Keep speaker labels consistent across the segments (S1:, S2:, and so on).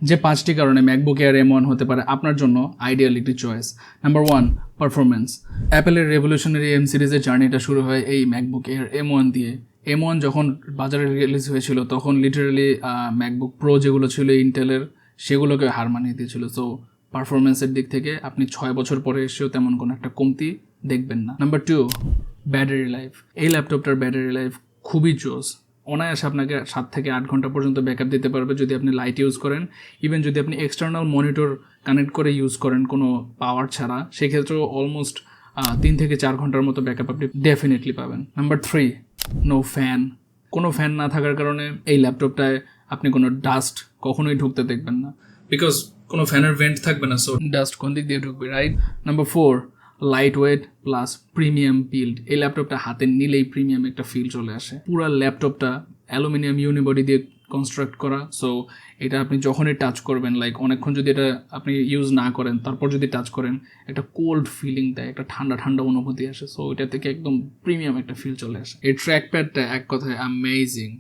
S1: যে 5টি কারণে ম্যাকবুক এয়ার M1 হতে পারে আপনার জন্য আইডিয়াল একটি চয়েস। Number 1, performance. অ্যাপেলের রেভলিউশনারি M সিরিজের জার্নিটা শুরু হয় এই ম্যাকবুক এয়ার M1 দিয়ে। M1 যখন বাজারে রিলিজ হয়েছিল তখন লিটারালি ম্যাকবুক প্রো যেগুলো ছিল ইন্টেলের সেগুলোকে হার মানিয়ে দিয়েছিল। সো পারফরমেন্সের দিক থেকে আপনি 6 বছর পরে এসেও তেমন কোনো একটা কমতি দেখবেন না। Number 2, battery life. এই ল্যাপটপটার ব্যাটারি লাইফ খুবই জোস। অনায়াসে আপনাকে 7 থেকে 8 ঘন্টা পর্যন্ত ব্যাকআপ দিতে পারবে যদি আপনি লাইট ইউজ করেন। ইভেন যদি আপনি এক্সটার্নাল মনিটর কানেক্ট করে ইউজ করেন কোনো পাওয়ার ছাড়া, সেক্ষেত্রেও অলমোস্ট 3 থেকে 4 ঘন্টার মতো ব্যাকআপ আপনি ডেফিনেটলি পাবেন। Number 3, no fan. কোনো ফ্যান না থাকার কারণে এই ল্যাপটপটায় আপনি কোনো ডাস্ট কখনোই ঢুকতে দেখবেন না, বিকজ কোনো ফ্যানের ভেন্ট থাকবে না, সো ডাস্ট কোন দিক দিয়ে ঢুকবে, right? Number 4, light weight plus premium build. এই ল্যাপটপটা হাতে নিলেই প্রিমিয়াম একটা ফিল চলে আসে। পুরো ল্যাপটপটা অ্যালুমিনিয়াম ইউনিবডি দিয়ে কনস্ট্রাক্ট করা, সো এটা আপনি যখনই টাচ করবেন, লাইক অনেকক্ষণ যদি এটা আপনি ইউজ না করেন তারপর যদি টাচ করেন, একটা কোল্ড ফিলিং দেয়, একটা ঠান্ডা ঠান্ডা অনুভূতি আসে। সো এটা থেকে একদম প্রিমিয়াম একটা ফিল চলে আসে। এই ট্র্যাকপ্যাডটা এক কথায় অ্যামেজিং।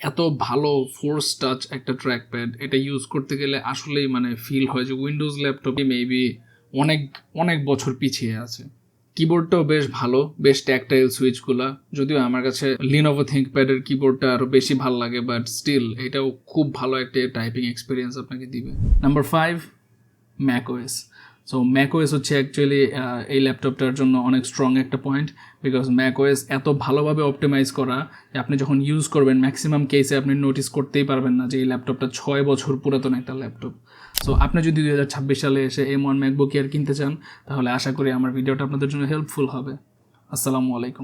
S1: এত ভালো ফোর্স টাচ একটা ট্র্যাকপ্যাড, এটা ইউজ করতে গেলে আসলেই মানে ফিল হয় যে উইন্ডোজ ল্যাপটপে মেবি অনেক অনেক বছর পিছিয়ে আছে। কিবোর্ডটাও বেশ ভালো, বেশ ট্যাকটাইল সুইচগুলা, যদিও আমার কাছে লিনোভো থিঙ্কপ্যাডের কিবোর্ডটা আরও বেশি ভালো লাগে, বাট স্টিল এটাও খুব ভালো একটা টাইপিং এক্সপিরিয়েন্স আপনাকে দিবে। Number 5, macOS. সো ম্যাকওএস হচ্ছে অ্যাকচুয়ালি এই ল্যাপটপটার জন্য অনেক স্ট্রং একটা পয়েন্ট, বিকজ ম্যাকওএস এত ভালোভাবে অপটিমাইজ করা যে আপনি যখন ইউজ করবেন ম্যাক্সিমাম কেসে আপনি নোটিস করতেই পারবেন না যে এই ল্যাপটপটা 6 বছর পুরাতন একটা ল্যাপটপ। সো আপনি যদি 2026 সালে এসে M1 ম্যাকবুক এয়ার কিনতে চান তাহলে আশা করি আমার ভিডিওটা আপনাদের জন্য হেল্পফুল হবে। আসসালামু আলাইকুম।